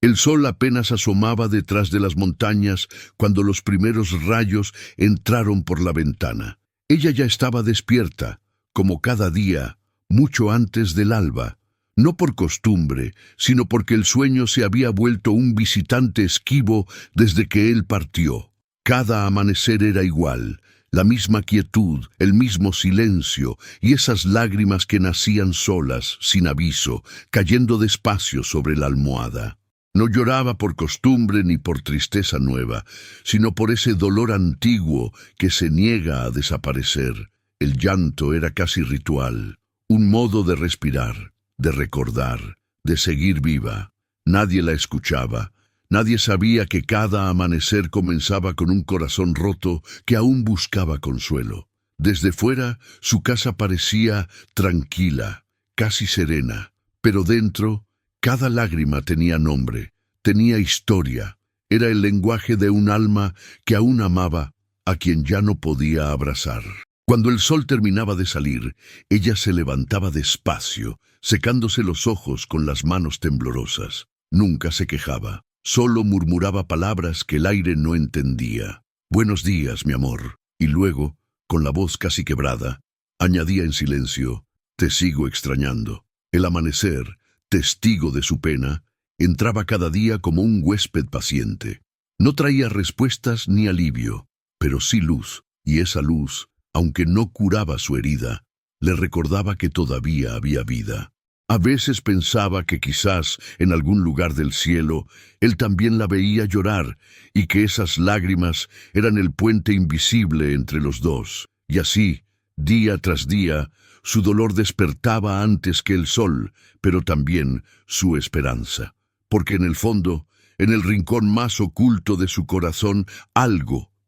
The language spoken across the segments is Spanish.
El sol apenas asomaba detrás de las montañas cuando los primeros rayos entraron por la ventana. Ella ya estaba despierta, como cada día, mucho antes del alba, no por costumbre, sino porque el sueño se había vuelto un visitante esquivo desde que él partió. Cada amanecer era igual, la misma quietud, el mismo silencio y esas lágrimas que nacían solas, sin aviso, cayendo despacio sobre la almohada. No lloraba por costumbre ni por tristeza nueva, sino por ese dolor antiguo que se niega a desaparecer. El llanto era casi ritual, un modo de respirar, de recordar, de seguir viva. Nadie la escuchaba. Nadie sabía que cada amanecer comenzaba con un corazón roto que aún buscaba consuelo. Desde fuera, su casa parecía tranquila, casi serena, pero dentro, cada lágrima tenía nombre, tenía historia. Era el lenguaje de un alma que aún amaba, a quien ya no podía abrazar. Cuando el sol terminaba de salir, ella se levantaba despacio, secándose los ojos con las manos temblorosas. Nunca se quejaba. Solo murmuraba palabras que el aire no entendía. «Buenos días, mi amor». Y luego, con la voz casi quebrada, añadía en silencio, «Te sigo extrañando». El amanecer, testigo de su pena, entraba cada día como un huésped paciente. No traía respuestas ni alivio, pero sí luz, y esa luz, aunque no curaba su herida, le recordaba que todavía había vida. A veces pensaba que quizás en algún lugar del cielo él también la veía llorar y que esas lágrimas eran el puente invisible entre los dos. Y así, día tras día, su dolor despertaba antes que el sol, pero también su esperanza. Porque en el fondo, en el rincón más oculto de su corazón,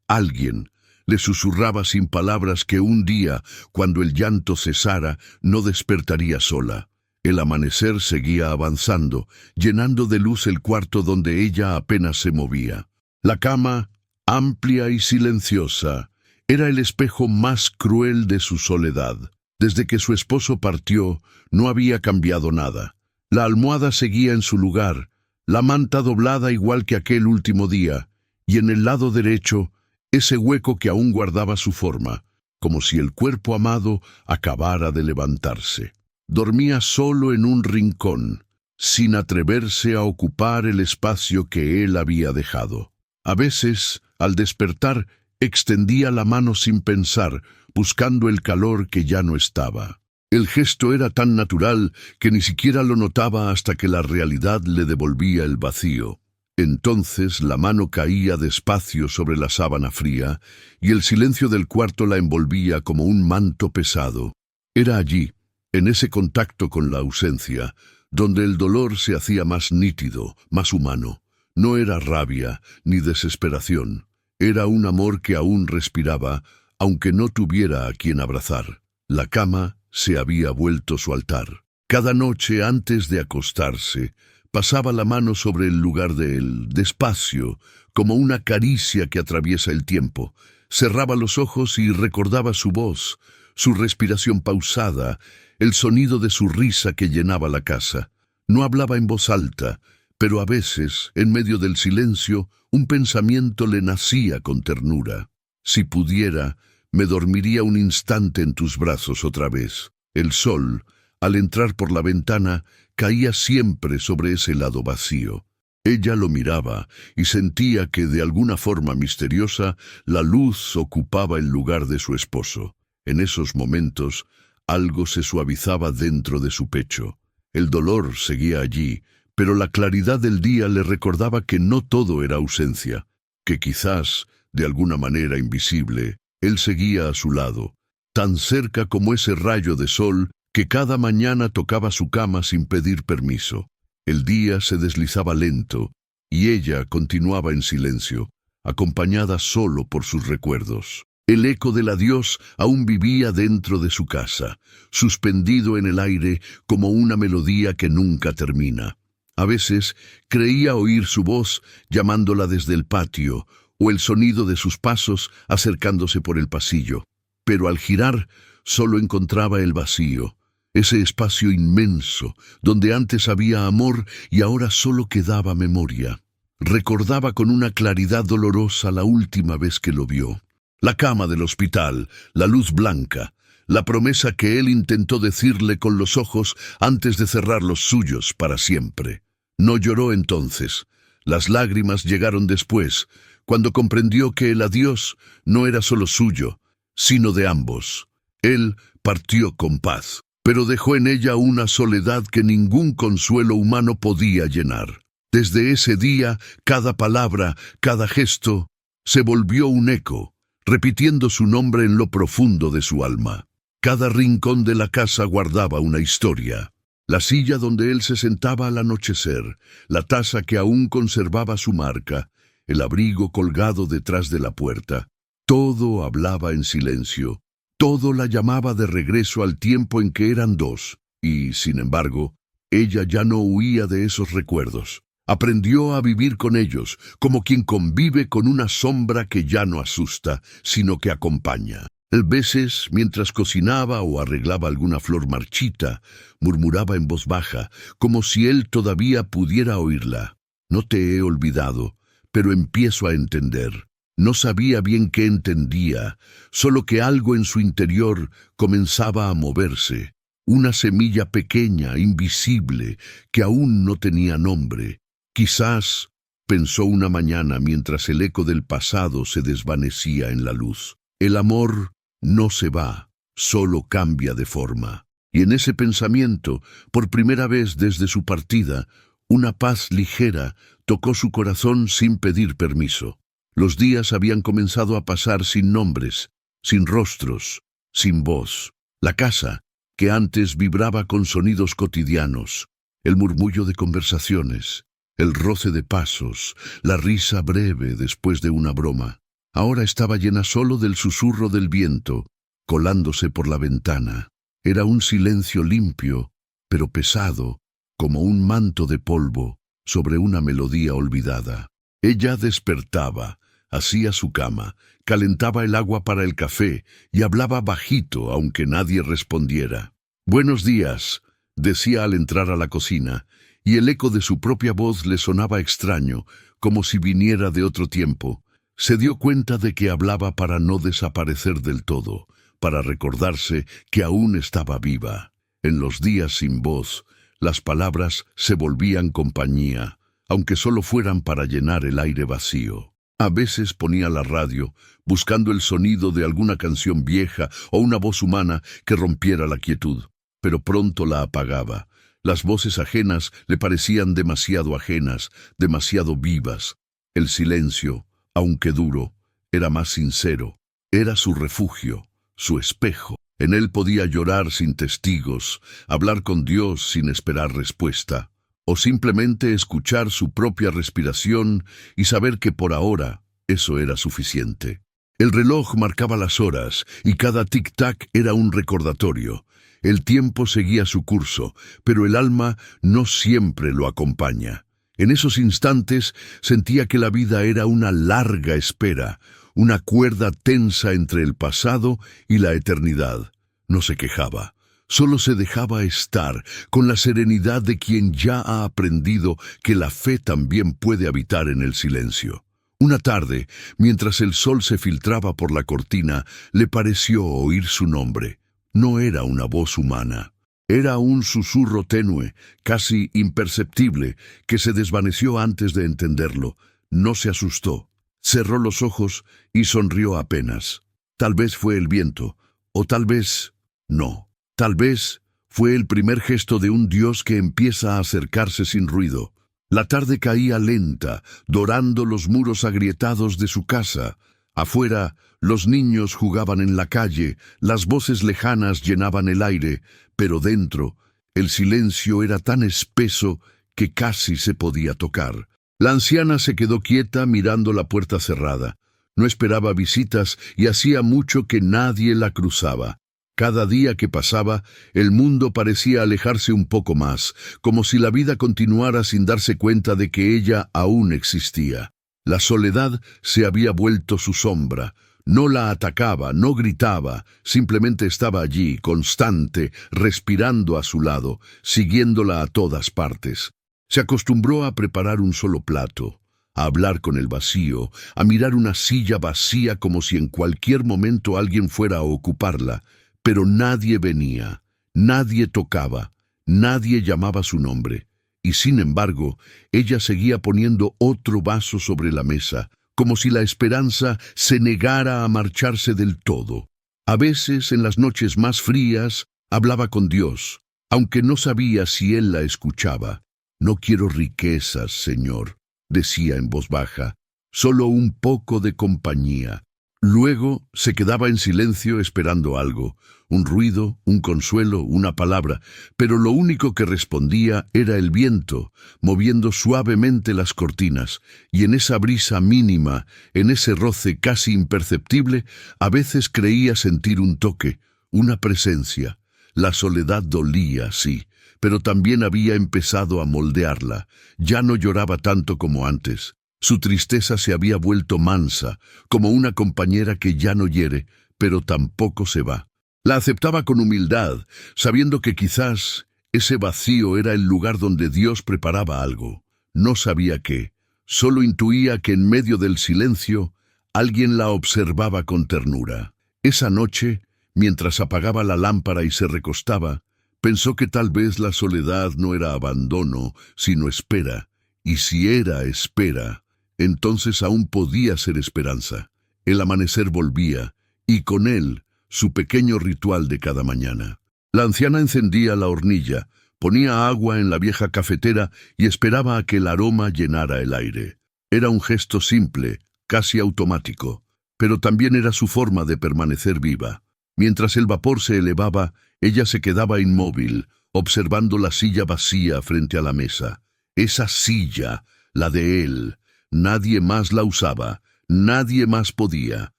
alguien, le susurraba sin palabras que un día, cuando el llanto cesara, no despertaría sola. El amanecer seguía avanzando, llenando de luz el cuarto donde ella apenas se movía. La cama, amplia y silenciosa, era el espejo más cruel de su soledad. Desde que su esposo partió, no había cambiado nada. La almohada seguía en su lugar, la manta doblada igual que aquel último día, y en el lado derecho, ese hueco que aún guardaba su forma, como si el cuerpo amado acabara de levantarse. Dormía solo en un rincón, sin atreverse a ocupar el espacio que él había dejado. A veces, al despertar, extendía la mano sin pensar, buscando el calor que ya no estaba. El gesto era tan natural que ni siquiera lo notaba hasta que la realidad le devolvía el vacío. Entonces la mano caía despacio sobre la sábana fría y el silencio del cuarto la envolvía como un manto pesado. Era allí, en ese contacto con la ausencia, donde el dolor se hacía más nítido, más humano. No era rabia ni desesperación. Era un amor que aún respiraba, aunque no tuviera a quien abrazar. La cama se había vuelto su altar. Cada noche antes de acostarse, pasaba la mano sobre el lugar de él, despacio, como una caricia que atraviesa el tiempo. Cerraba los ojos y recordaba su voz, su respiración pausada, el sonido de su risa que llenaba la casa. No hablaba en voz alta, pero a veces, en medio del silencio, un pensamiento le nacía con ternura. Si pudiera, me dormiría un instante en tus brazos otra vez. El sol, al entrar por la ventana, caía siempre sobre ese lado vacío. Ella lo miraba y sentía que, de alguna forma misteriosa, la luz ocupaba el lugar de su esposo. En esos momentos, algo se suavizaba dentro de su pecho. El dolor seguía allí, pero la claridad del día le recordaba que no todo era ausencia, que quizás, de alguna manera invisible, él seguía a su lado, tan cerca como ese rayo de sol que cada mañana tocaba su cama sin pedir permiso. El día se deslizaba lento, y ella continuaba en silencio, acompañada solo por sus recuerdos. El eco del adiós aún vivía dentro de su casa, suspendido en el aire como una melodía que nunca termina. A veces creía oír su voz llamándola desde el patio, o el sonido de sus pasos acercándose por el pasillo. Pero al girar, solo encontraba el vacío, ese espacio inmenso, donde antes había amor y ahora solo quedaba memoria. Recordaba con una claridad dolorosa la última vez que lo vio. La cama del hospital, la luz blanca, la promesa que él intentó decirle con los ojos antes de cerrar los suyos para siempre. No lloró entonces. Las lágrimas llegaron después, cuando comprendió que el adiós no era solo suyo, sino de ambos. Él partió con paz, pero dejó en ella una soledad que ningún consuelo humano podía llenar. Desde ese día, cada palabra, cada gesto, se volvió un eco, repitiendo su nombre en lo profundo de su alma. Cada rincón de la casa guardaba una historia. La silla donde él se sentaba al anochecer, la taza que aún conservaba su marca, el abrigo colgado detrás de la puerta. Todo hablaba en silencio. Todo la llamaba de regreso al tiempo en que eran dos, y, sin embargo, ella ya no huía de esos recuerdos. Aprendió a vivir con ellos, como quien convive con una sombra que ya no asusta, sino que acompaña. A veces, mientras cocinaba o arreglaba alguna flor marchita, murmuraba en voz baja, como si él todavía pudiera oírla. No te he olvidado, pero empiezo a entender. No sabía bien qué entendía, solo que algo en su interior comenzaba a moverse. Una semilla pequeña, invisible, que aún no tenía nombre. Quizás, pensó una mañana mientras el eco del pasado se desvanecía en la luz. El amor no se va, solo cambia de forma. Y en ese pensamiento, por primera vez desde su partida, una paz ligera tocó su corazón sin pedir permiso. Los días habían comenzado a pasar sin nombres, sin rostros, sin voz. La casa, que antes vibraba con sonidos cotidianos, el murmullo de conversaciones, el roce de pasos, la risa breve después de una broma, ahora estaba llena solo del susurro del viento, colándose por la ventana. Era un silencio limpio, pero pesado, como un manto de polvo sobre una melodía olvidada. Ella despertaba, hacía su cama, calentaba el agua para el café y hablaba bajito, aunque nadie respondiera. «Buenos días», decía al entrar a la cocina, y el eco de su propia voz le sonaba extraño, como si viniera de otro tiempo. Se dio cuenta de que hablaba para no desaparecer del todo, para recordarse que aún estaba viva. En los días sin voz, las palabras se volvían compañía, aunque solo fueran para llenar el aire vacío. A veces ponía la radio, buscando el sonido de alguna canción vieja o una voz humana que rompiera la quietud, pero pronto la apagaba. Las voces ajenas le parecían demasiado ajenas, demasiado vivas. El silencio, aunque duro, era más sincero. Era su refugio, su espejo. En él podía llorar sin testigos, hablar con Dios sin esperar respuesta, o simplemente escuchar su propia respiración y saber que por ahora eso era suficiente. El reloj marcaba las horas y cada tic-tac era un recordatorio. El tiempo seguía su curso, pero el alma no siempre lo acompaña. En esos instantes sentía que la vida era una larga espera, una cuerda tensa entre el pasado y la eternidad. No se quejaba, solo se dejaba estar, con la serenidad de quien ya ha aprendido que la fe también puede habitar en el silencio. Una tarde, mientras el sol se filtraba por la cortina, le pareció oír su nombre. No era una voz humana. Era un susurro tenue, casi imperceptible, que se desvaneció antes de entenderlo. No se asustó. Cerró los ojos y sonrió apenas. Tal vez fue el viento, o tal vez no. Tal vez fue el primer gesto de un Dios que empieza a acercarse sin ruido. La tarde caía lenta, dorando los muros agrietados de su casa. Afuera, los niños jugaban en la calle, las voces lejanas llenaban el aire, pero dentro, el silencio era tan espeso que casi se podía tocar. La anciana se quedó quieta mirando la puerta cerrada. No esperaba visitas y hacía mucho que nadie la cruzaba. Cada día que pasaba, el mundo parecía alejarse un poco más, como si la vida continuara sin darse cuenta de que ella aún existía. La soledad se había vuelto su sombra. No la atacaba, no gritaba, simplemente estaba allí, constante, respirando a su lado, siguiéndola a todas partes. Se acostumbró a preparar un solo plato, a hablar con el vacío, a mirar una silla vacía como si en cualquier momento alguien fuera a ocuparla, pero nadie venía, nadie tocaba, nadie llamaba su nombre. Y sin embargo, ella seguía poniendo otro vaso sobre la mesa, como si la esperanza se negara a marcharse del todo. A veces, en las noches más frías, hablaba con Dios, aunque no sabía si Él la escuchaba. «No quiero riquezas, Señor», decía en voz baja, «solo un poco de compañía». Luego se quedaba en silencio esperando algo, un ruido, un consuelo, una palabra, pero lo único que respondía era el viento, moviendo suavemente las cortinas, y en esa brisa mínima, en ese roce casi imperceptible, a veces creía sentir un toque, una presencia. La soledad dolía, sí, pero también había empezado a moldearla. Ya no lloraba tanto como antes. Su tristeza se había vuelto mansa, como una compañera que ya no hiere, pero tampoco se va. La aceptaba con humildad, sabiendo que quizás ese vacío era el lugar donde Dios preparaba algo. No sabía qué, solo intuía que en medio del silencio alguien la observaba con ternura. Esa noche, mientras apagaba la lámpara y se recostaba, pensó que tal vez la soledad no era abandono, sino espera, y si era espera, entonces aún podía ser esperanza. El amanecer volvía, y con él su pequeño ritual de cada mañana. La anciana encendía la hornilla, ponía agua en la vieja cafetera y esperaba a que el aroma llenara el aire. Era un gesto simple, casi automático, pero también era su forma de permanecer viva. Mientras el vapor se elevaba, ella se quedaba inmóvil, observando la silla vacía frente a la mesa. Esa silla, la de él. Nadie más la usaba, nadie más podía.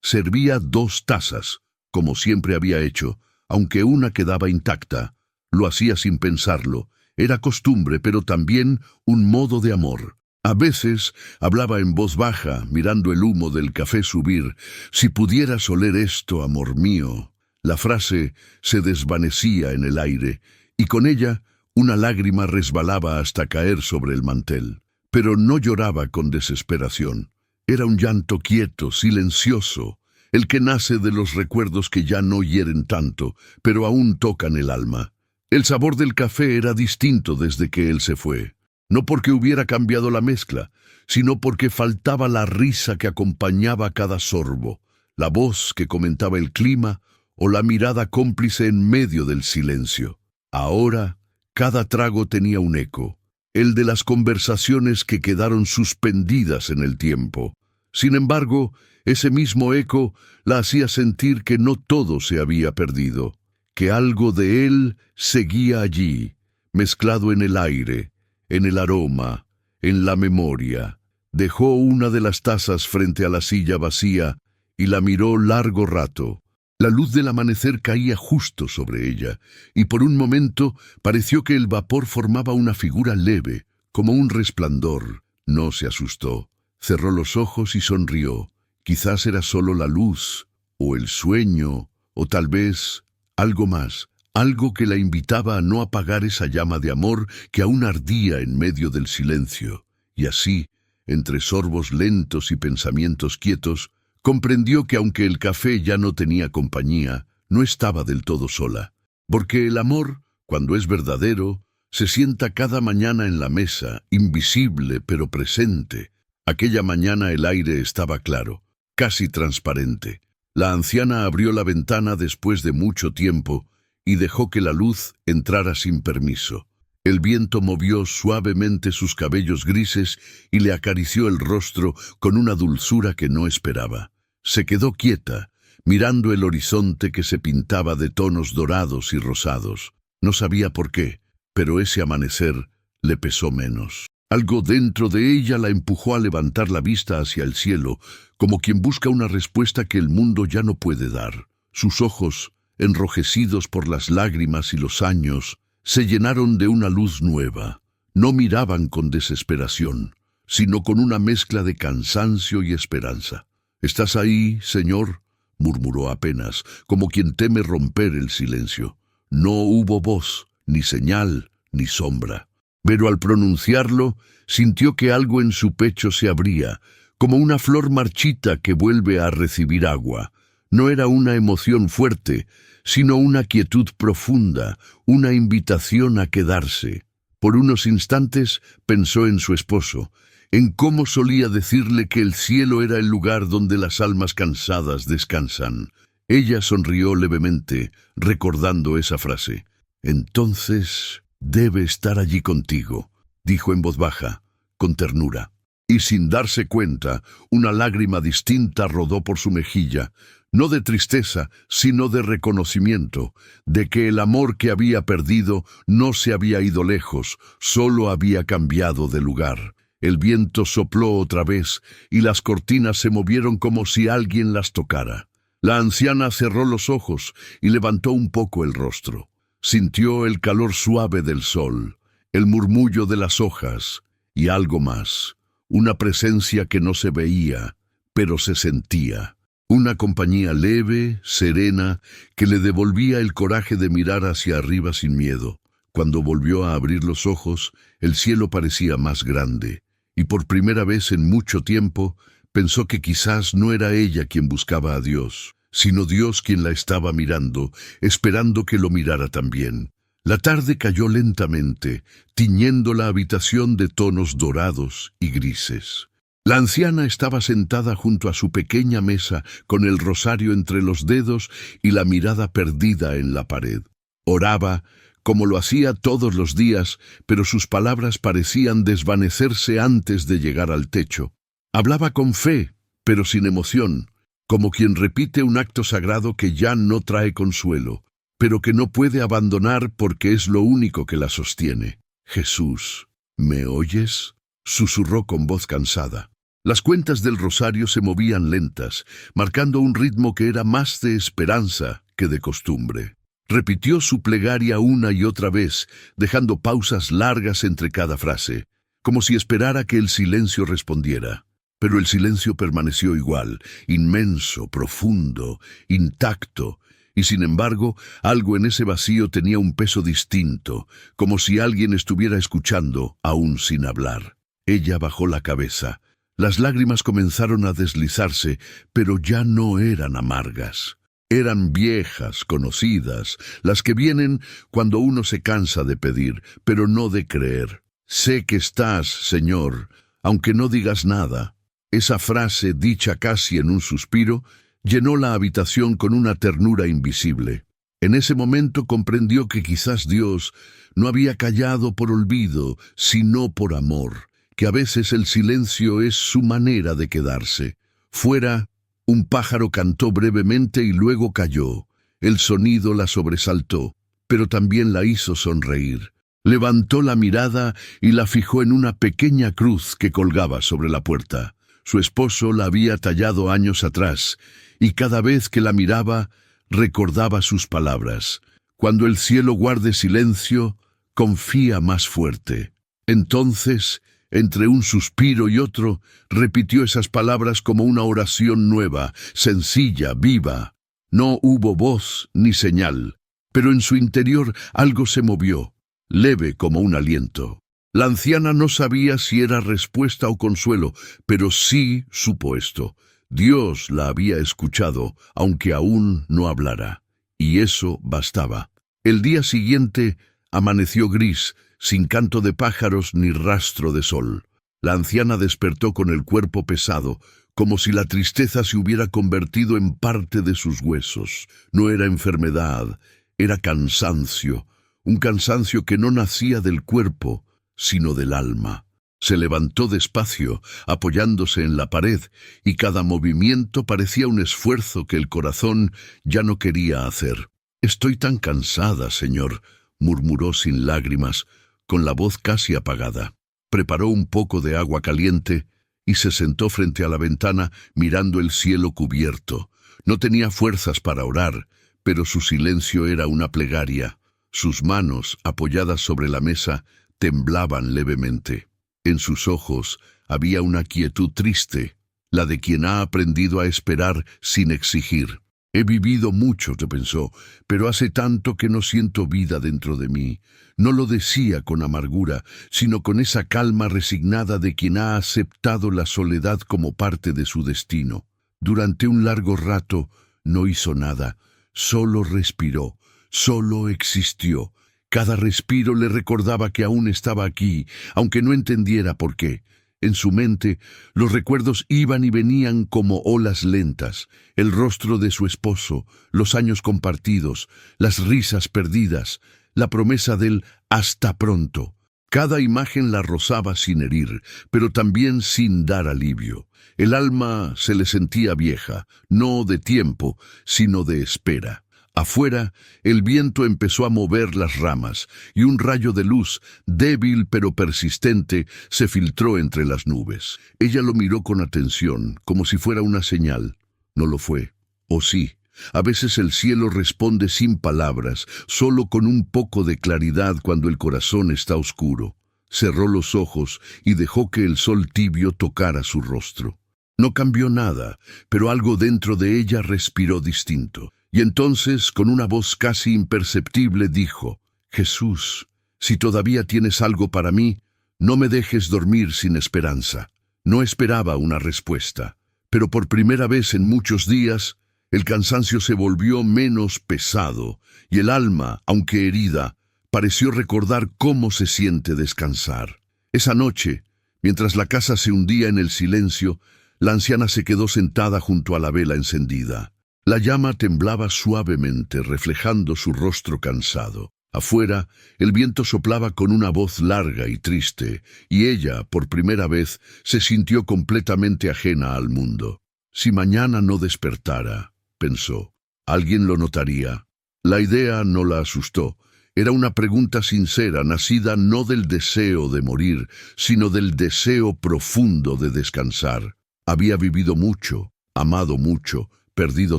Servía 2 tazas, como siempre había hecho, aunque una quedaba intacta. Lo hacía sin pensarlo. Era costumbre, pero también un modo de amor. A veces hablaba en voz baja, mirando el humo del café subir. «Si pudieras oler esto, amor mío». La frase se desvanecía en el aire, y con ella una lágrima resbalaba hasta caer sobre el mantel. Pero no lloraba con desesperación. Era un llanto quieto, silencioso, el que nace de los recuerdos que ya no hieren tanto, pero aún tocan el alma. El sabor del café era distinto desde que él se fue. No porque hubiera cambiado la mezcla, sino porque faltaba la risa que acompañaba cada sorbo, la voz que comentaba el clima o la mirada cómplice en medio del silencio. Ahora, cada trago tenía un eco, el de las conversaciones que quedaron suspendidas en el tiempo. Sin embargo, ese mismo eco la hacía sentir que no todo se había perdido, que algo de él seguía allí, mezclado en el aire, en el aroma, en la memoria. Dejó una de las tazas frente a la silla vacía y la miró largo rato. La luz del amanecer caía justo sobre ella, y por un momento pareció que el vapor formaba una figura leve, como un resplandor. No se asustó. Cerró los ojos y sonrió. Quizás era solo la luz, o el sueño, o tal vez algo más, algo que la invitaba a no apagar esa llama de amor que aún ardía en medio del silencio. Y así, entre sorbos lentos y pensamientos quietos, comprendió que aunque el café ya no tenía compañía, no estaba del todo sola. Porque el amor, cuando es verdadero, se sienta cada mañana en la mesa, invisible pero presente. Aquella mañana el aire estaba claro, casi transparente. La anciana abrió la ventana después de mucho tiempo y dejó que la luz entrara sin permiso. El viento movió suavemente sus cabellos grises y le acarició el rostro con una dulzura que no esperaba. Se quedó quieta, mirando el horizonte que se pintaba de tonos dorados y rosados. No sabía por qué, pero ese amanecer le pesó menos. Algo dentro de ella la empujó a levantar la vista hacia el cielo, como quien busca una respuesta que el mundo ya no puede dar. Sus ojos, enrojecidos por las lágrimas y los años, se llenaron de una luz nueva. No miraban con desesperación, sino con una mezcla de cansancio y esperanza. ¿Estás ahí, Señor?, murmuró apenas, como quien teme romper el silencio. No hubo voz, ni señal, ni sombra. Pero al pronunciarlo, sintió que algo en su pecho se abría, como una flor marchita que vuelve a recibir agua. No era una emoción fuerte, sino una quietud profunda, una invitación a quedarse. Por unos instantes pensó en su esposo, en cómo solía decirle que el cielo era el lugar donde las almas cansadas descansan. Ella sonrió levemente, recordando esa frase. «Entonces debe estar allí contigo», dijo en voz baja, con ternura. Y sin darse cuenta, una lágrima distinta rodó por su mejilla, no de tristeza, sino de reconocimiento, de que el amor que había perdido no se había ido lejos, solo había cambiado de lugar. El viento sopló otra vez, y las cortinas se movieron como si alguien las tocara. La anciana cerró los ojos y levantó un poco el rostro. Sintió el calor suave del sol, el murmullo de las hojas, y algo más, una presencia que no se veía, pero se sentía. Una compañía leve, serena, que le devolvía el coraje de mirar hacia arriba sin miedo. Cuando volvió a abrir los ojos, el cielo parecía más grande, y por primera vez en mucho tiempo pensó que quizás no era ella quien buscaba a Dios, sino Dios quien la estaba mirando, esperando que lo mirara también. La tarde cayó lentamente, tiñendo la habitación de tonos dorados y grises. La anciana estaba sentada junto a su pequeña mesa, con el rosario entre los dedos y la mirada perdida en la pared. Oraba, como lo hacía todos los días, pero sus palabras parecían desvanecerse antes de llegar al techo. Hablaba con fe, pero sin emoción, como quien repite un acto sagrado que ya no trae consuelo, pero que no puede abandonar porque es lo único que la sostiene. «Jesús, ¿me oyes?», susurró con voz cansada. Las cuentas del rosario se movían lentas, marcando un ritmo que era más de esperanza que de costumbre. Repitió su plegaria una y otra vez, dejando pausas largas entre cada frase, como si esperara que el silencio respondiera. Pero el silencio permaneció igual, inmenso, profundo, intacto, y sin embargo, algo en ese vacío tenía un peso distinto, como si alguien estuviera escuchando, aún sin hablar. Ella bajó la cabeza. Las lágrimas comenzaron a deslizarse, pero ya no eran amargas. Eran viejas, conocidas, las que vienen cuando uno se cansa de pedir, pero no de creer. «Sé que estás, Señor, aunque no digas nada». Esa frase, dicha casi en un suspiro, llenó la habitación con una ternura invisible. En ese momento comprendió que quizás Dios no había callado por olvido, sino por amor, que a veces el silencio es su manera de quedarse. Fuera, un pájaro cantó brevemente y luego calló. El sonido la sobresaltó, pero también la hizo sonreír. Levantó la mirada y la fijó en una pequeña cruz que colgaba sobre la puerta. Su esposo la había tallado años atrás, y cada vez que la miraba, recordaba sus palabras. «Cuando el cielo guarde silencio, confía más fuerte». Entonces, entre un suspiro y otro, repitió esas palabras como una oración nueva, sencilla, viva. No hubo voz ni señal, pero en su interior algo se movió, leve como un aliento. La anciana no sabía si era respuesta o consuelo, pero sí supo esto. Dios la había escuchado, aunque aún no hablara, y eso bastaba. El día siguiente amaneció gris, sin canto de pájaros ni rastro de sol. La anciana despertó con el cuerpo pesado, como si la tristeza se hubiera convertido en parte de sus huesos. No era enfermedad, era cansancio, un cansancio que no nacía del cuerpo, sino del alma. Se levantó despacio, apoyándose en la pared, y cada movimiento parecía un esfuerzo que el corazón ya no quería hacer. «Estoy tan cansada, Señor», murmuró sin lágrimas, con la voz casi apagada. Preparó un poco de agua caliente y se sentó frente a la ventana mirando el cielo cubierto. No tenía fuerzas para orar, pero su silencio era una plegaria. Sus manos, apoyadas sobre la mesa, temblaban levemente. En sus ojos había una quietud triste, la de quien ha aprendido a esperar sin exigir. He vivido mucho, te pensó, pero hace tanto que no siento vida dentro de mí. No lo decía con amargura, sino con esa calma resignada de quien ha aceptado la soledad como parte de su destino. Durante un largo rato no hizo nada, solo respiró, solo existió. Cada respiro le recordaba que aún estaba aquí, aunque no entendiera por qué. En su mente, los recuerdos iban y venían como olas lentas, el rostro de su esposo, los años compartidos, las risas perdidas, la promesa del hasta pronto. Cada imagen la rozaba sin herir, pero también sin dar alivio. El alma se le sentía vieja, no de tiempo, sino de espera. Afuera, el viento empezó a mover las ramas, y un rayo de luz, débil pero persistente, se filtró entre las nubes. Ella lo miró con atención, como si fuera una señal. No lo fue. ¿O sí? A veces el cielo responde sin palabras, solo con un poco de claridad cuando el corazón está oscuro. Cerró los ojos y dejó que el sol tibio tocara su rostro. No cambió nada, pero algo dentro de ella respiró distinto. Y entonces, con una voz casi imperceptible, dijo: Jesús, si todavía tienes algo para mí, no me dejes dormir sin esperanza. No esperaba una respuesta, pero por primera vez en muchos días, el cansancio se volvió menos pesado, y el alma, aunque herida, pareció recordar cómo se siente descansar. Esa noche, mientras la casa se hundía en el silencio, la anciana se quedó sentada junto a la vela encendida. La llama temblaba suavemente, reflejando su rostro cansado. Afuera, el viento soplaba con una voz larga y triste, y ella, por primera vez, se sintió completamente ajena al mundo. Si mañana no despertara, pensó, ¿alguien lo notaría? La idea no la asustó. Era una pregunta sincera, nacida no del deseo de morir, sino del deseo profundo de descansar. Había vivido mucho, amado mucho, perdido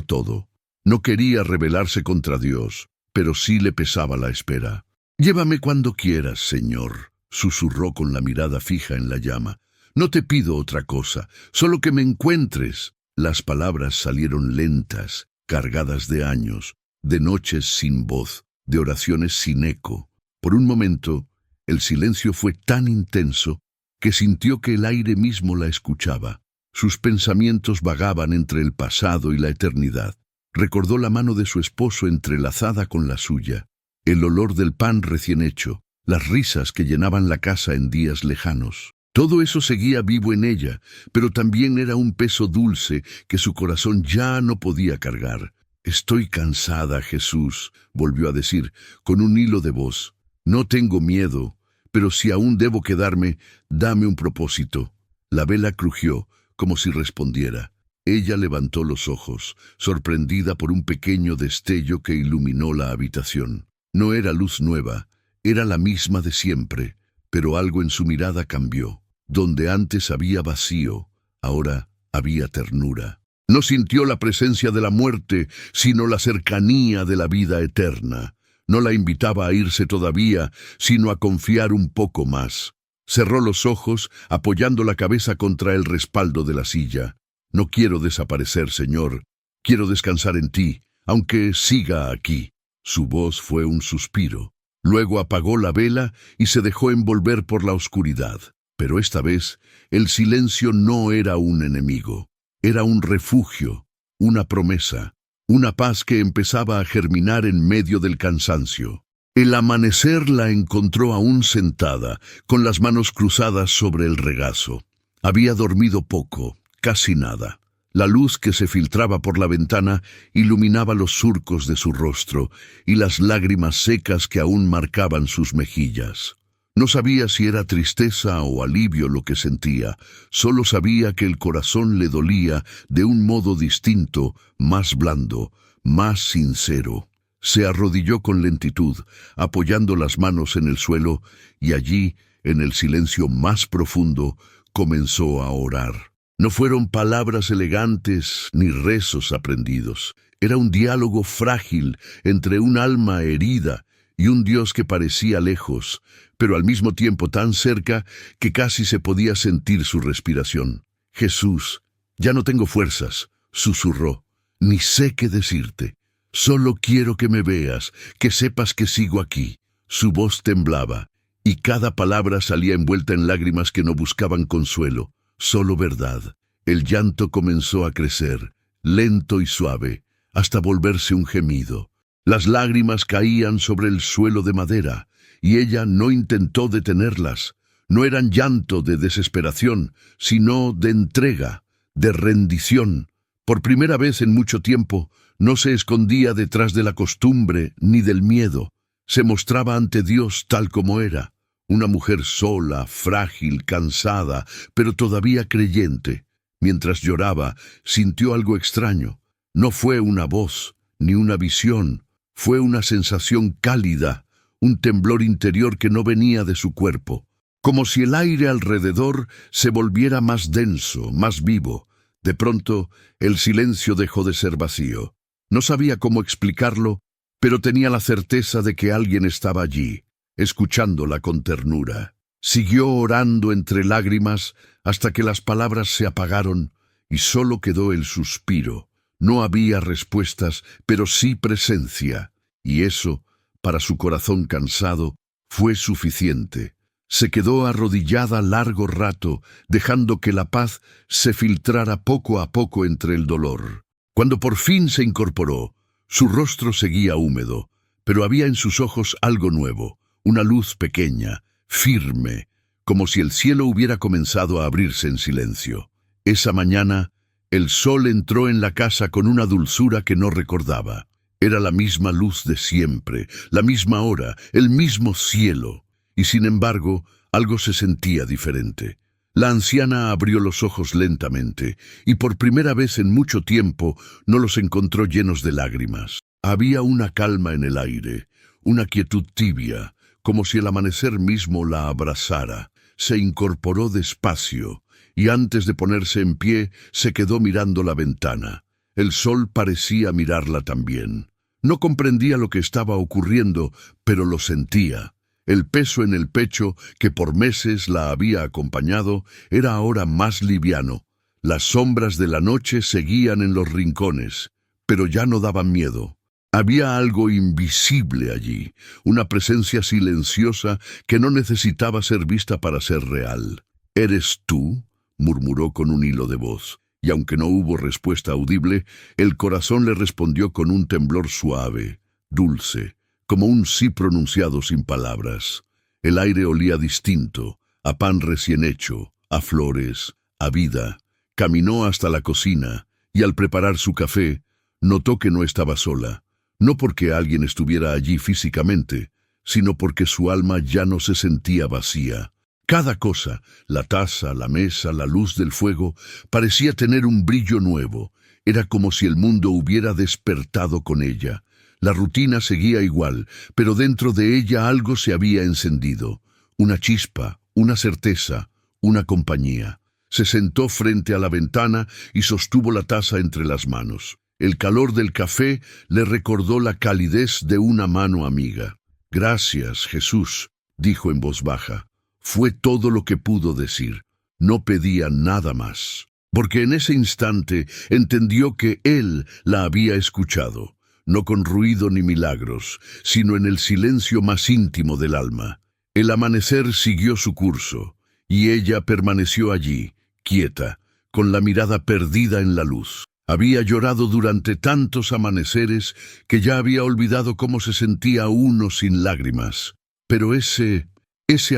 todo. No quería rebelarse contra Dios, pero sí le pesaba la espera. «Llévame cuando quieras, Señor», susurró con la mirada fija en la llama. «No te pido otra cosa, solo que me encuentres». Las palabras salieron lentas, cargadas de años, de noches sin voz, de oraciones sin eco. Por un momento, el silencio fue tan intenso que sintió que el aire mismo la escuchaba. Sus pensamientos vagaban entre el pasado y la eternidad. Recordó la mano de su esposo entrelazada con la suya, el olor del pan recién hecho, las risas que llenaban la casa en días lejanos. Todo eso seguía vivo en ella, pero también era un peso dulce que su corazón ya no podía cargar. «Estoy cansada, Jesús», volvió a decir, con un hilo de voz. «No tengo miedo, pero si aún debo quedarme, dame un propósito». La vela crujió, como si respondiera. Ella levantó los ojos, sorprendida por un pequeño destello que iluminó la habitación. No era luz nueva, era la misma de siempre, pero algo en su mirada cambió. Donde antes había vacío, ahora había ternura. No sintió la presencia de la muerte, sino la cercanía de la vida eterna. No la invitaba a irse todavía, sino a confiar un poco más. Cerró los ojos, apoyando la cabeza contra el respaldo de la silla. «No quiero desaparecer, Señor. Quiero descansar en ti, aunque siga aquí». Su voz fue un suspiro. Luego apagó la vela y se dejó envolver por la oscuridad. Pero esta vez, el silencio no era un enemigo. Era un refugio, una promesa, una paz que empezaba a germinar en medio del cansancio. El amanecer la encontró aún sentada, con las manos cruzadas sobre el regazo. Había dormido poco, casi nada. La luz que se filtraba por la ventana iluminaba los surcos de su rostro y las lágrimas secas que aún marcaban sus mejillas. No sabía si era tristeza o alivio lo que sentía, solo sabía que el corazón le dolía de un modo distinto, más blando, más sincero. Se arrodilló con lentitud, apoyando las manos en el suelo, y allí, en el silencio más profundo, comenzó a orar. No fueron palabras elegantes ni rezos aprendidos. Era un diálogo frágil entre un alma herida y un Dios que parecía lejos, pero al mismo tiempo tan cerca que casi se podía sentir su respiración. «Jesús, Ya no tengo fuerzas, susurró. Ni sé qué decirte. Solo quiero que me veas, que sepas que sigo aquí. Su voz temblaba, y cada palabra salía envuelta en lágrimas que no buscaban consuelo, solo verdad. El llanto comenzó a crecer, lento y suave, hasta volverse un gemido. Las lágrimas caían sobre el suelo de madera, y ella no intentó detenerlas. No eran llanto de desesperación, sino de entrega, de rendición. Por primera vez en mucho tiempo, no se escondía detrás de la costumbre ni del miedo. Se mostraba ante Dios tal como era, una mujer sola, frágil, cansada, pero todavía creyente. Mientras lloraba, sintió algo extraño. No fue una voz, ni una visión, fue una sensación cálida, un temblor interior que no venía de su cuerpo, como si el aire alrededor se volviera más denso, más vivo. De pronto, el silencio dejó de ser vacío. No sabía cómo explicarlo, pero tenía la certeza de que alguien estaba allí, escuchándola con ternura. Siguió orando entre lágrimas hasta que las palabras se apagaron y solo quedó el suspiro. No había respuestas, pero sí presencia, y eso, para su corazón cansado, fue suficiente. Se quedó arrodillada largo rato, dejando que la paz se filtrara poco a poco entre el dolor. Cuando por fin se incorporó, su rostro seguía húmedo, pero había en sus ojos algo nuevo, una luz pequeña, firme, como si el cielo hubiera comenzado a abrirse en silencio. Esa mañana, el sol entró en la casa con una dulzura que no recordaba. Era la misma luz de siempre, la misma hora, el mismo cielo. Y sin embargo, algo se sentía diferente. La anciana abrió los ojos lentamente, y por primera vez en mucho tiempo no los encontró llenos de lágrimas. Había una calma en el aire, una quietud tibia, como si el amanecer mismo la abrazara. Se incorporó despacio, y antes de ponerse en pie, se quedó mirando la ventana. El sol parecía mirarla también. No comprendía lo que estaba ocurriendo, pero lo sentía. El peso en el pecho, que por meses la había acompañado, era ahora más liviano. Las sombras de la noche seguían en los rincones, pero ya no daban miedo. Había algo invisible allí, una presencia silenciosa que no necesitaba ser vista para ser real. «¿Eres tú?», murmuró con un hilo de voz, y aunque no hubo respuesta audible, el corazón le respondió con un temblor suave, dulce, como un sí pronunciado sin palabras. El aire olía distinto, a pan recién hecho, a flores, a vida. Caminó hasta la cocina, y al preparar su café, notó que no estaba sola, no porque alguien estuviera allí físicamente, sino porque su alma ya no se sentía vacía. Cada cosa, la taza, la mesa, la luz del fuego, parecía tener un brillo nuevo. Era como si el mundo hubiera despertado con ella. La rutina seguía igual, pero dentro de ella algo se había encendido. Una chispa, una certeza, una compañía. Se sentó frente a la ventana y sostuvo la taza entre las manos. El calor del café le recordó la calidez de una mano amiga. «Gracias, Jesús», dijo en voz baja. Fue todo lo que pudo decir. No pedía nada más. Porque en ese instante entendió que él la había escuchado. No con ruido ni milagros, sino en el silencio más íntimo del alma. El amanecer siguió su curso, y ella permaneció allí, quieta, con la mirada perdida en la luz. Había llorado durante tantos amaneceres que ya había olvidado cómo se sentía uno sin lágrimas. Pero ese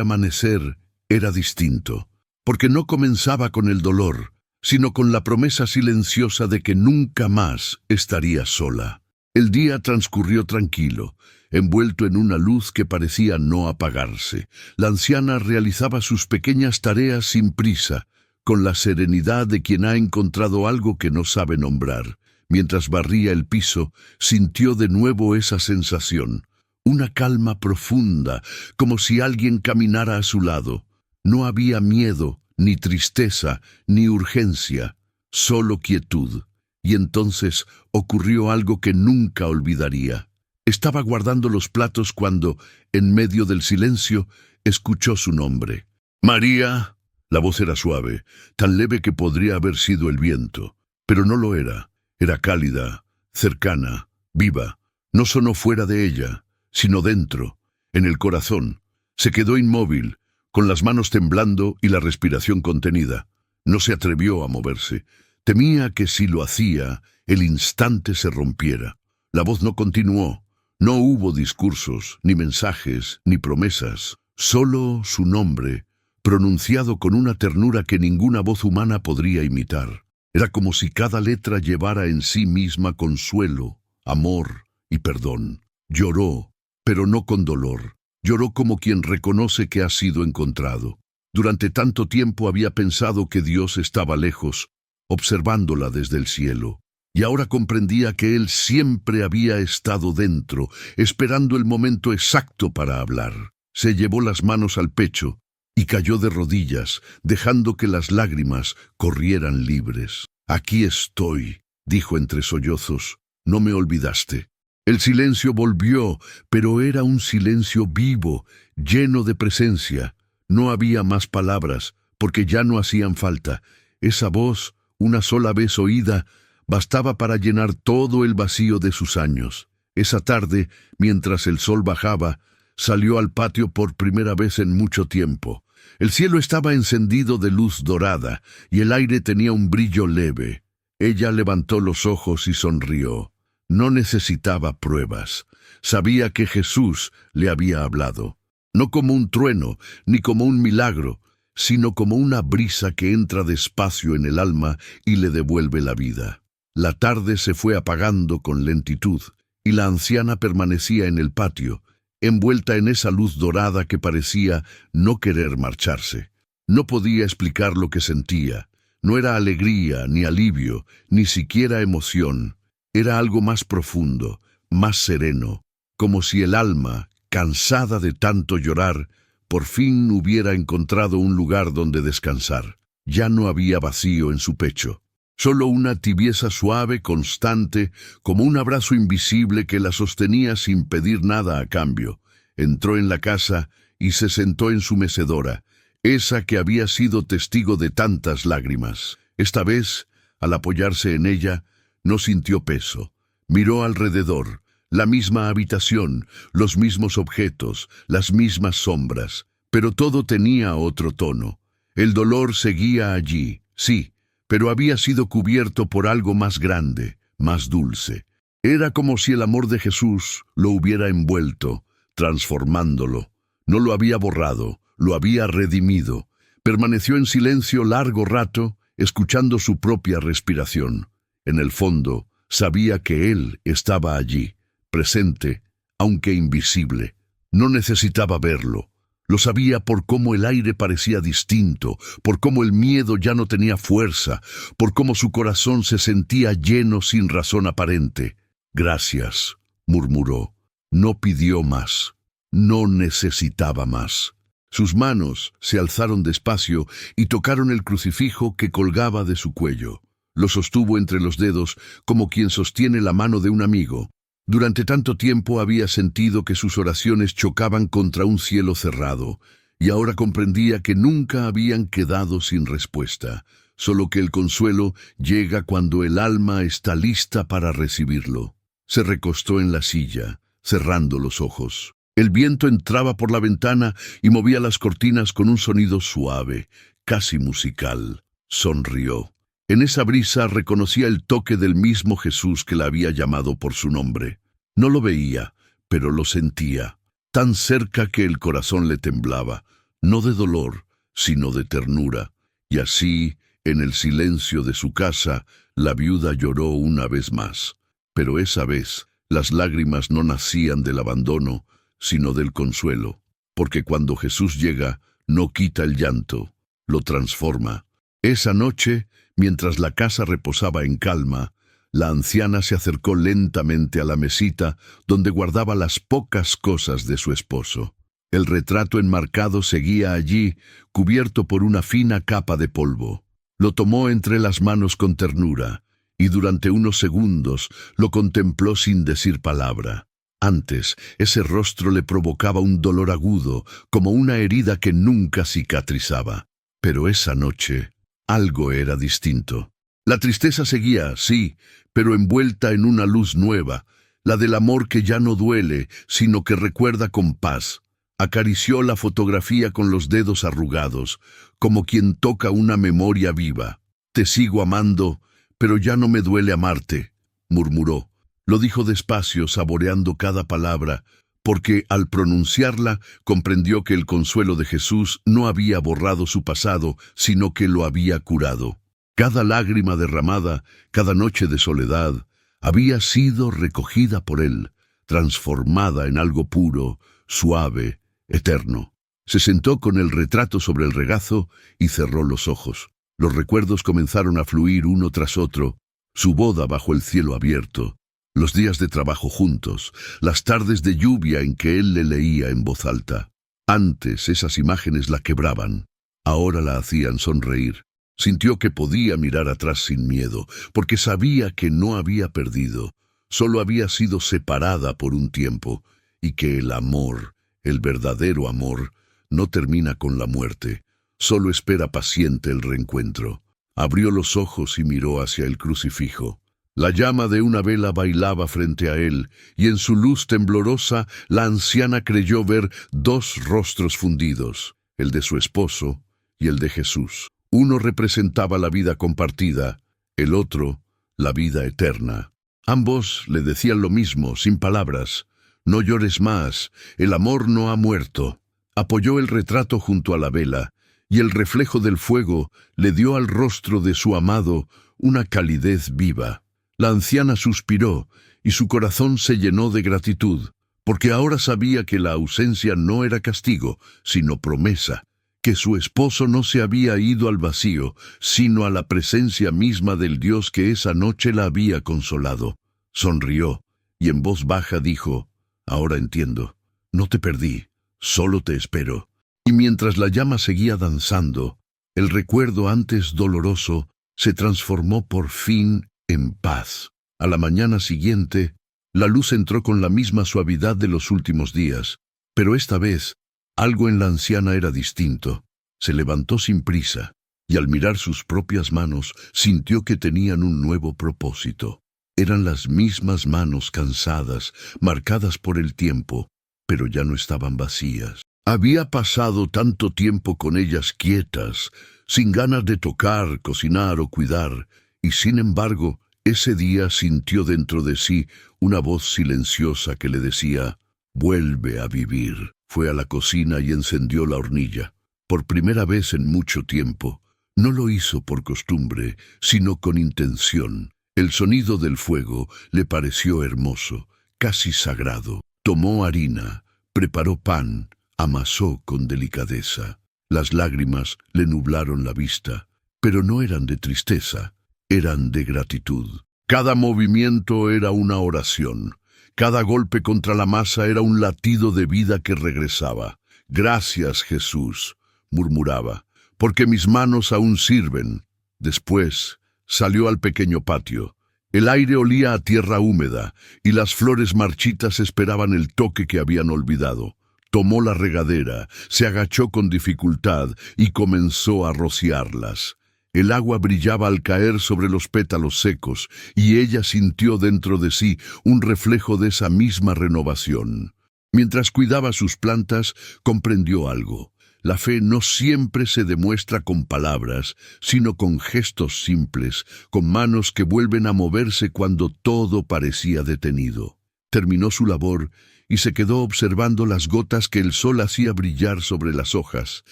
amanecer era distinto, porque no comenzaba con el dolor, sino con la promesa silenciosa de que nunca más estaría sola. El día transcurrió tranquilo, envuelto en una luz que parecía no apagarse. La anciana realizaba sus pequeñas tareas sin prisa, con la serenidad de quien ha encontrado algo que no sabe nombrar. Mientras barría el piso, sintió de nuevo esa sensación, una calma profunda, como si alguien caminara a su lado. No había miedo, ni tristeza, ni urgencia, solo quietud. Y entonces ocurrió algo que nunca olvidaría. Estaba guardando los platos cuando, en medio del silencio, escuchó su nombre. «María», La voz era suave, tan leve que podría haber sido el viento, pero no lo era. Era cálida, cercana, viva. No sonó fuera de ella, sino dentro, en el corazón. Se quedó inmóvil, con las manos temblando y la respiración contenida. No se atrevió a moverse. Temía que si lo hacía, el instante se rompiera. La voz no continuó. No hubo discursos, ni mensajes, ni promesas. Solo su nombre, pronunciado con una ternura que ninguna voz humana podría imitar. Era como si cada letra llevara en sí misma consuelo, amor y perdón. Lloró, pero no con dolor. Lloró como quien reconoce que ha sido encontrado. Durante tanto tiempo había pensado que Dios estaba lejos, observándola desde el cielo. Y ahora comprendía que Él siempre había estado dentro, esperando el momento exacto para hablar. Se llevó las manos al pecho y cayó de rodillas, dejando que las lágrimas corrieran libres. «Aquí estoy», dijo entre sollozos, «no me olvidaste». El silencio volvió, pero era un silencio vivo, lleno de presencia. No había más palabras, porque ya no hacían falta. Esa voz, una sola vez oída, bastaba para llenar todo el vacío de sus años. Esa tarde, mientras el sol bajaba, salió al patio por primera vez en mucho tiempo. El cielo estaba encendido de luz dorada, y el aire tenía un brillo leve. Ella levantó los ojos y sonrió. No necesitaba pruebas. Sabía que Jesús le había hablado. No como un trueno, ni como un milagro, sino como una brisa que entra despacio en el alma y le devuelve la vida. La tarde se fue apagando con lentitud, y la anciana permanecía en el patio, envuelta en esa luz dorada que parecía no querer marcharse. No podía explicar lo que sentía. No era alegría, ni alivio, ni siquiera emoción. Era algo más profundo, más sereno, como si el alma, cansada de tanto llorar, por fin hubiera encontrado un lugar donde descansar. Ya no había vacío en su pecho, solo una tibieza suave, constante, como un abrazo invisible que la sostenía sin pedir nada a cambio. Entró en la casa y se sentó en su mecedora, esa que había sido testigo de tantas lágrimas. Esta vez, al apoyarse en ella, no sintió peso. Miró alrededor, la misma habitación, los mismos objetos, las mismas sombras, pero todo tenía otro tono. El dolor seguía allí, sí, pero había sido cubierto por algo más grande, más dulce. Era como si el amor de Jesús lo hubiera envuelto, transformándolo. No lo había borrado, lo había redimido. Permaneció en silencio largo rato, escuchando su propia respiración. En el fondo, sabía que Él estaba allí, presente, aunque invisible. No necesitaba verlo. Lo sabía por cómo el aire parecía distinto, por cómo el miedo ya no tenía fuerza, por cómo su corazón se sentía lleno sin razón aparente. «Gracias», murmuró. No pidió más. No necesitaba más. Sus manos se alzaron despacio y tocaron el crucifijo que colgaba de su cuello. Lo sostuvo entre los dedos como quien sostiene la mano de un amigo. Durante tanto tiempo había sentido que sus oraciones chocaban contra un cielo cerrado, y ahora comprendía que nunca habían quedado sin respuesta, solo que el consuelo llega cuando el alma está lista para recibirlo. Se recostó en la silla, cerrando los ojos. El viento entraba por la ventana y movía las cortinas con un sonido suave, casi musical. Sonrió. En esa brisa reconocía el toque del mismo Jesús que la había llamado por su nombre. No lo veía, pero lo sentía, tan cerca que el corazón le temblaba, no de dolor, sino de ternura. Y así, en el silencio de su casa, la viuda lloró una vez más. Pero esa vez, las lágrimas no nacían del abandono, sino del consuelo, porque cuando Jesús llega, no quita el llanto, lo transforma. Esa noche, mientras la casa reposaba en calma, la anciana se acercó lentamente a la mesita donde guardaba las pocas cosas de su esposo. El retrato enmarcado seguía allí, cubierto por una fina capa de polvo. Lo tomó entre las manos con ternura, y durante unos segundos lo contempló sin decir palabra. Antes, ese rostro le provocaba un dolor agudo, como una herida que nunca cicatrizaba. Pero esa noche, algo era distinto. La tristeza seguía, sí, pero envuelta en una luz nueva, la del amor que ya no duele, sino que recuerda con paz. Acarició la fotografía con los dedos arrugados, como quien toca una memoria viva. «Te sigo amando, pero ya no me duele amarte», murmuró. Lo dijo despacio, saboreando cada palabra, porque al pronunciarla comprendió que el consuelo de Jesús no había borrado su pasado, sino que lo había curado. Cada lágrima derramada, cada noche de soledad, había sido recogida por él, transformada en algo puro, suave, eterno. Se sentó con el retrato sobre el regazo y cerró los ojos. Los recuerdos comenzaron a fluir uno tras otro, su boda bajo el cielo abierto, los días de trabajo juntos, las tardes de lluvia en que él le leía en voz alta. Antes esas imágenes la quebraban, ahora la hacían sonreír. Sintió que podía mirar atrás sin miedo, porque sabía que no había perdido, solo había sido separada por un tiempo, y que el amor, el verdadero amor, no termina con la muerte, solo espera paciente el reencuentro. Abrió los ojos y miró hacia el crucifijo. La llama de una vela bailaba frente a él, y en su luz temblorosa la anciana creyó ver dos rostros fundidos, el de su esposo y el de Jesús. Uno representaba la vida compartida, el otro, la vida eterna. Ambos le decían lo mismo, sin palabras: «No llores más, el amor no ha muerto». Apoyó el retrato junto a la vela, y el reflejo del fuego le dio al rostro de su amado una calidez viva. La anciana suspiró, y su corazón se llenó de gratitud, porque ahora sabía que la ausencia no era castigo, sino promesa, que su esposo no se había ido al vacío, sino a la presencia misma del Dios que esa noche la había consolado. Sonrió, y en voz baja dijo: «Ahora entiendo, no te perdí, solo te espero». Y mientras la llama seguía danzando, el recuerdo antes doloroso se transformó por fin en paz. A la mañana siguiente, la luz entró con la misma suavidad de los últimos días, pero esta vez, algo en la anciana era distinto. Se levantó sin prisa, y al mirar sus propias manos, sintió que tenían un nuevo propósito. Eran las mismas manos cansadas, marcadas por el tiempo, pero ya no estaban vacías. Había pasado tanto tiempo con ellas quietas, sin ganas de tocar, cocinar o cuidar, y sin embargo, ese día sintió dentro de sí una voz silenciosa que le decía: «Vuelve a vivir». Fue a la cocina y encendió la hornilla. Por primera vez en mucho tiempo, no lo hizo por costumbre, sino con intención. El sonido del fuego le pareció hermoso, casi sagrado. Tomó harina, preparó pan, amasó con delicadeza. Las lágrimas le nublaron la vista, pero no eran de tristeza, eran de gratitud. Cada movimiento era una oración. Cada golpe contra la masa era un latido de vida que regresaba. «Gracias, Jesús», murmuraba, «porque mis manos aún sirven». Después salió al pequeño patio. El aire olía a tierra húmeda, y las flores marchitas esperaban el toque que habían olvidado. Tomó la regadera, se agachó con dificultad y comenzó a rociarlas. El agua brillaba al caer sobre los pétalos secos, y ella sintió dentro de sí un reflejo de esa misma renovación. Mientras cuidaba sus plantas, comprendió algo. La fe no siempre se demuestra con palabras, sino con gestos simples, con manos que vuelven a moverse cuando todo parecía detenido. Terminó su labor y se quedó observando las gotas que el sol hacía brillar sobre las hojas.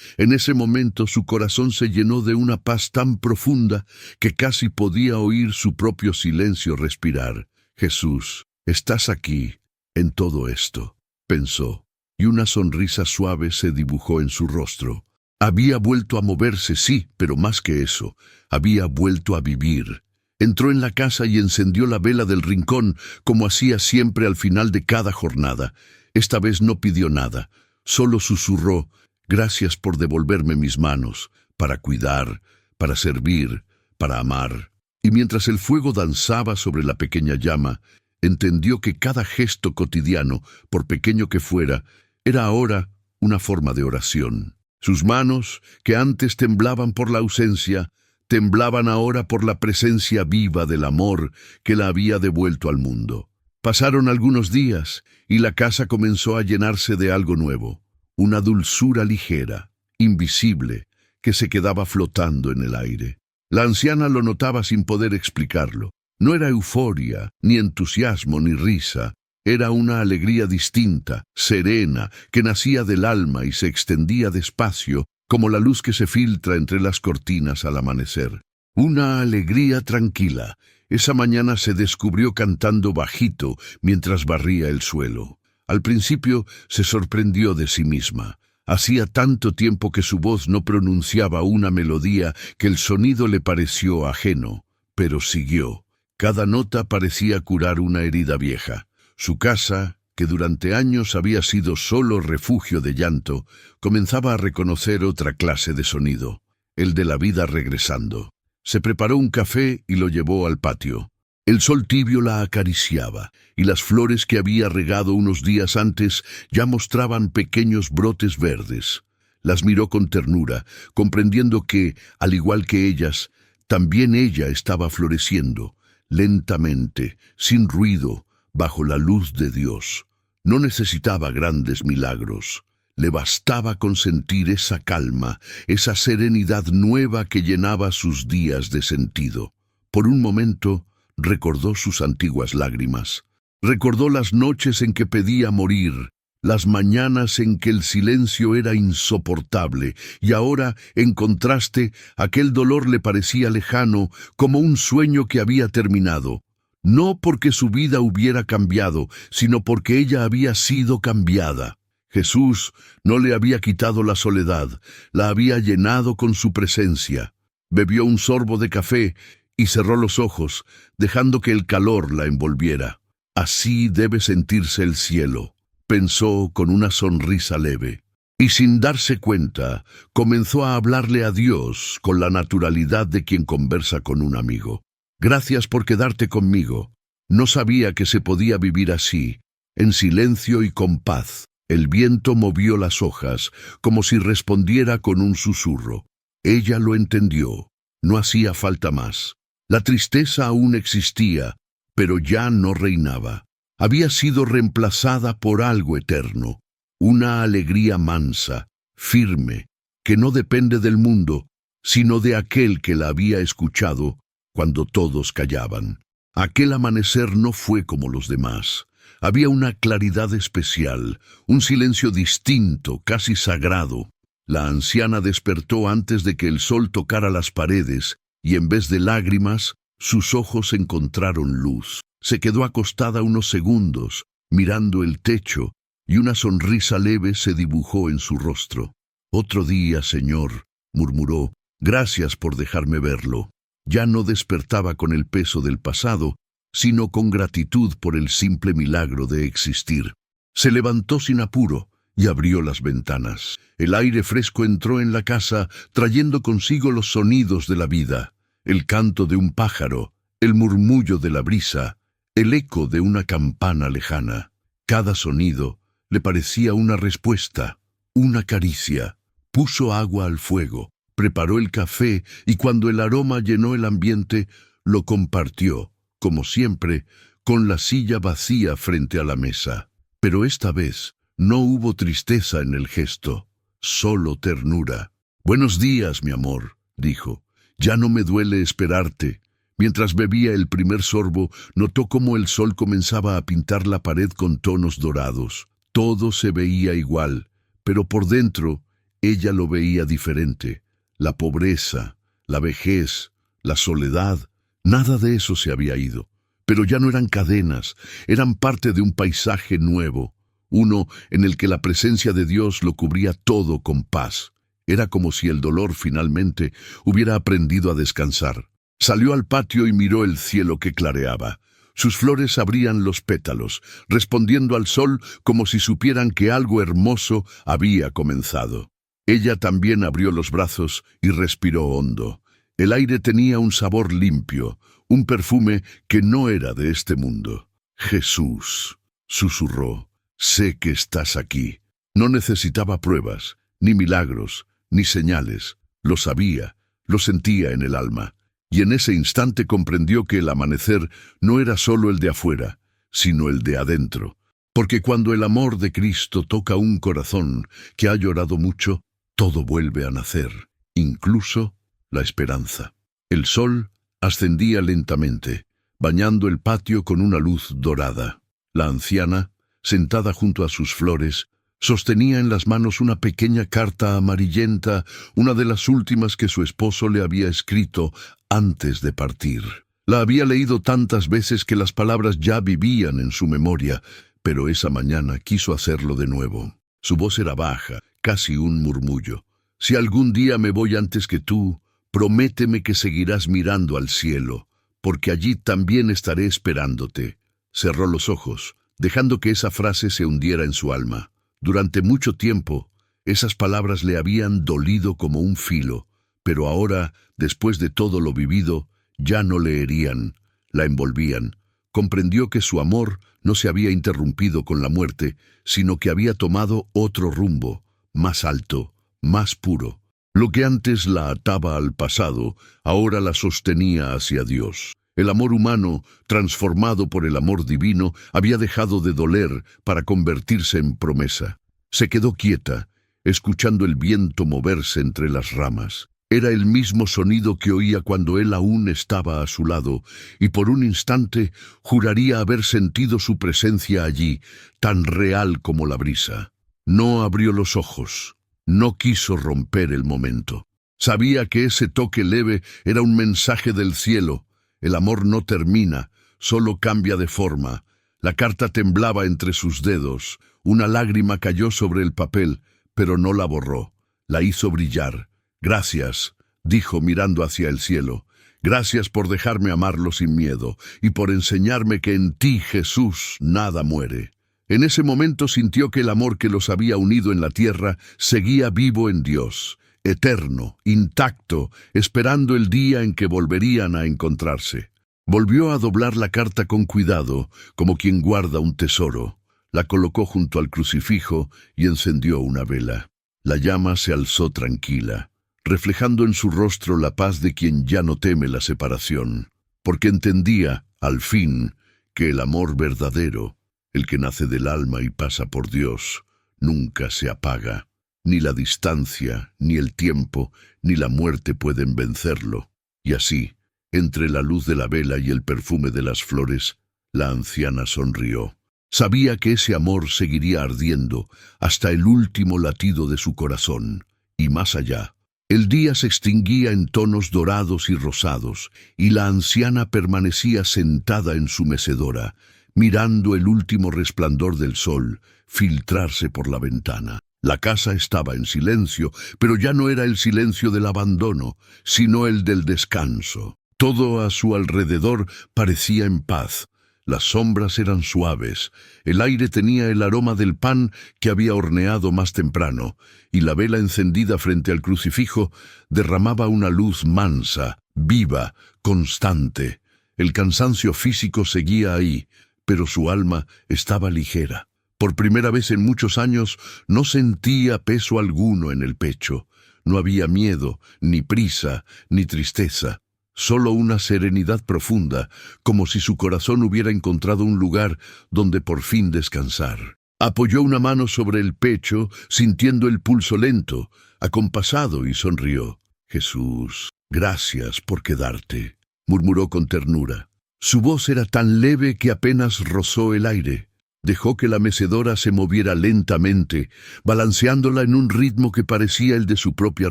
En ese momento su corazón se llenó de una paz tan profunda que casi podía oír su propio silencio respirar. «Jesús, estás aquí, en todo esto», pensó, y una sonrisa suave se dibujó en su rostro. Había vuelto a moverse, sí, pero más que eso, había vuelto a vivir. Entró en la casa y encendió la vela del rincón, como hacía siempre al final de cada jornada. Esta vez no pidió nada, solo susurró: «Gracias por devolverme mis manos, para cuidar, para servir, para amar». Y mientras el fuego danzaba sobre la pequeña llama, entendió que cada gesto cotidiano, por pequeño que fuera, era ahora una forma de oración. Sus manos, que antes temblaban por la ausencia, temblaban ahora por la presencia viva del amor que la había devuelto al mundo. Pasaron algunos días y la casa comenzó a llenarse de algo nuevo, una dulzura ligera, invisible, que se quedaba flotando en el aire. La anciana lo notaba sin poder explicarlo. No era euforia, ni entusiasmo, ni risa. Era una alegría distinta, serena, que nacía del alma y se extendía despacio, como la luz que se filtra entre las cortinas al amanecer. Una alegría tranquila. Esa mañana se descubrió cantando bajito mientras barría el suelo. Al principio se sorprendió de sí misma. Hacía tanto tiempo que su voz no pronunciaba una melodía que el sonido le pareció ajeno, pero siguió. Cada nota parecía curar una herida vieja. Su casa, que durante años había sido solo refugio de llanto, comenzaba a reconocer otra clase de sonido, el de la vida regresando. Se preparó un café y lo llevó al patio. El sol tibio la acariciaba, y las flores que había regado unos días antes ya mostraban pequeños brotes verdes. Las miró con ternura, comprendiendo que, al igual que ellas, también ella estaba floreciendo, lentamente, sin ruido, bajo la luz de Dios. No necesitaba grandes milagros. Le bastaba con sentir esa calma, esa serenidad nueva que llenaba sus días de sentido. Por un momento, recordó sus antiguas lágrimas. Recordó las noches en que pedía morir, las mañanas en que el silencio era insoportable, y ahora, en contraste, aquel dolor le parecía lejano, como un sueño que había terminado. No porque su vida hubiera cambiado, sino porque ella había sido cambiada. Jesús no le había quitado la soledad, la había llenado con su presencia. Bebió un sorbo de café y cerró los ojos, dejando que el calor la envolviera. Así debe sentirse el cielo, pensó con una sonrisa leve. Y sin darse cuenta, comenzó a hablarle a Dios con la naturalidad de quien conversa con un amigo. Gracias por quedarte conmigo. No sabía que se podía vivir así, en silencio y con paz. El viento movió las hojas, como si respondiera con un susurro. Ella lo entendió. No hacía falta más. La tristeza aún existía, pero ya no reinaba. Había sido reemplazada por algo eterno, una alegría mansa, firme, que no depende del mundo, sino de aquel que la había escuchado cuando todos callaban. Aquel amanecer no fue como los demás. Había una claridad especial, un silencio distinto, casi sagrado. La anciana despertó antes de que el sol tocara las paredes, y en vez de lágrimas, sus ojos encontraron luz. Se quedó acostada unos segundos, mirando el techo, y una sonrisa leve se dibujó en su rostro. «Otro día, Señor», murmuró, «gracias por dejarme verlo». Ya no despertaba con el peso del pasado, sino con gratitud por el simple milagro de existir. Se levantó sin apuro y abrió las ventanas. El aire fresco entró en la casa, trayendo consigo los sonidos de la vida, el canto de un pájaro, el murmullo de la brisa, el eco de una campana lejana. Cada sonido le parecía una respuesta, una caricia. Puso agua al fuego, preparó el café y cuando el aroma llenó el ambiente, lo compartió, como siempre, con la silla vacía frente a la mesa. Pero esta vez no hubo tristeza en el gesto, solo ternura. «Buenos días, mi amor», dijo. «Ya no me duele esperarte». Mientras bebía el primer sorbo, notó cómo el sol comenzaba a pintar la pared con tonos dorados. Todo se veía igual, pero por dentro ella lo veía diferente. La pobreza, la vejez, la soledad, nada de eso se había ido. Pero ya no eran cadenas, eran parte de un paisaje nuevo, uno en el que la presencia de Dios lo cubría todo con paz. Era como si el dolor finalmente hubiera aprendido a descansar. Salió al patio y miró el cielo que clareaba. Sus flores abrían los pétalos, respondiendo al sol como si supieran que algo hermoso había comenzado. Ella también abrió los brazos y respiró hondo. El aire tenía un sabor limpio, un perfume que no era de este mundo. «Jesús», susurró, «sé que estás aquí». No necesitaba pruebas, ni milagros, ni señales. Lo sabía, lo sentía en el alma. Y en ese instante comprendió que el amanecer no era solo el de afuera, sino el de adentro. Porque cuando el amor de Cristo toca un corazón que ha llorado mucho, todo vuelve a nacer, incluso la esperanza. El sol ascendía lentamente, bañando el patio con una luz dorada. La anciana, sentada junto a sus flores, sostenía en las manos una pequeña carta amarillenta, una de las últimas que su esposo le había escrito antes de partir. La había leído tantas veces que las palabras ya vivían en su memoria, pero esa mañana quiso hacerlo de nuevo. Su voz era baja, casi un murmullo. «Si algún día me voy antes que tú, prométeme que seguirás mirando al cielo, porque allí también estaré esperándote». Cerró los ojos, dejando que esa frase se hundiera en su alma. Durante mucho tiempo, esas palabras le habían dolido como un filo, pero ahora, después de todo lo vivido, ya no le herían, la envolvían. Comprendió que su amor no se había interrumpido con la muerte, sino que había tomado otro rumbo, más alto, más puro. Lo que antes la ataba al pasado, ahora la sostenía hacia Dios. El amor humano, transformado por el amor divino, había dejado de doler para convertirse en promesa. Se quedó quieta, escuchando el viento moverse entre las ramas. Era el mismo sonido que oía cuando él aún estaba a su lado, y por un instante juraría haber sentido su presencia allí, tan real como la brisa. No abrió los ojos, no quiso romper el momento. Sabía que ese toque leve era un mensaje del cielo. El amor no termina, solo cambia de forma. La carta temblaba entre sus dedos. Una lágrima cayó sobre el papel, pero no la borró. La hizo brillar. «Gracias», dijo mirando hacia el cielo. «Gracias por dejarme amarlo sin miedo y por enseñarme que en ti, Jesús, nada muere». En ese momento sintió que el amor que los había unido en la tierra seguía vivo en Dios, eterno, intacto, esperando el día en que volverían a encontrarse. Volvió a doblar la carta con cuidado, como quien guarda un tesoro. La colocó junto al crucifijo y encendió una vela. La llama se alzó tranquila, reflejando en su rostro la paz de quien ya no teme la separación, porque entendía, al fin, que el amor verdadero, el que nace del alma y pasa por Dios, nunca se apaga. Ni la distancia, ni el tiempo, ni la muerte pueden vencerlo. Y así, entre la luz de la vela y el perfume de las flores, la anciana sonrió. Sabía que ese amor seguiría ardiendo hasta el último latido de su corazón, y más allá. El día se extinguía en tonos dorados y rosados, y la anciana permanecía sentada en su mecedora, mirando el último resplandor del sol filtrarse por la ventana. La casa estaba en silencio, pero ya no era el silencio del abandono, sino el del descanso. Todo a su alrededor parecía en paz. Las sombras eran suaves, el aire tenía el aroma del pan que había horneado más temprano, y la vela encendida frente al crucifijo derramaba una luz mansa, viva, constante. El cansancio físico seguía ahí, pero su alma estaba ligera. Por primera vez en muchos años no sentía peso alguno en el pecho. No había miedo, ni prisa, ni tristeza. Solo una serenidad profunda, como si su corazón hubiera encontrado un lugar donde por fin descansar. Apoyó una mano sobre el pecho, sintiendo el pulso lento, acompasado, y sonrió. «Jesús, gracias por quedarte», murmuró con ternura. Su voz era tan leve que apenas rozó el aire. Dejó que la mecedora se moviera lentamente, balanceándola en un ritmo que parecía el de su propia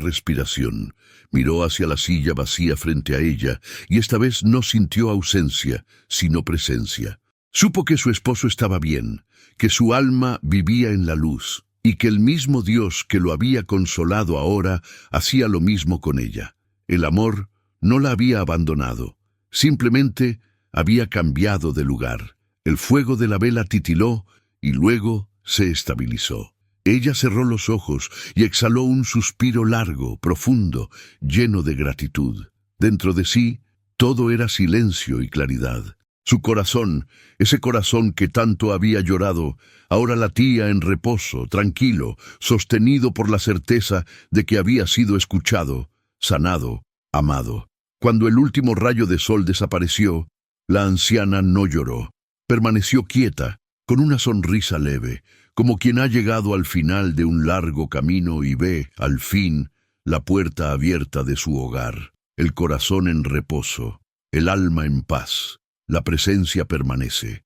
respiración. Miró hacia la silla vacía frente a ella, y esta vez no sintió ausencia, sino presencia. Supo que su esposo estaba bien, que su alma vivía en la luz, y que el mismo Dios que lo había consolado ahora hacía lo mismo con ella. El amor no la había abandonado, simplemente había cambiado de lugar. El fuego de la vela titiló y luego se estabilizó. Ella cerró los ojos y exhaló un suspiro largo, profundo, lleno de gratitud. Dentro de sí, todo era silencio y claridad. Su corazón, ese corazón que tanto había llorado, ahora latía en reposo, tranquilo, sostenido por la certeza de que había sido escuchado, sanado, amado. Cuando el último rayo de sol desapareció, la anciana no lloró. Permaneció quieta, con una sonrisa leve, como quien ha llegado al final de un largo camino y ve, al fin, la puerta abierta de su hogar, el corazón en reposo, el alma en paz. La presencia permanece.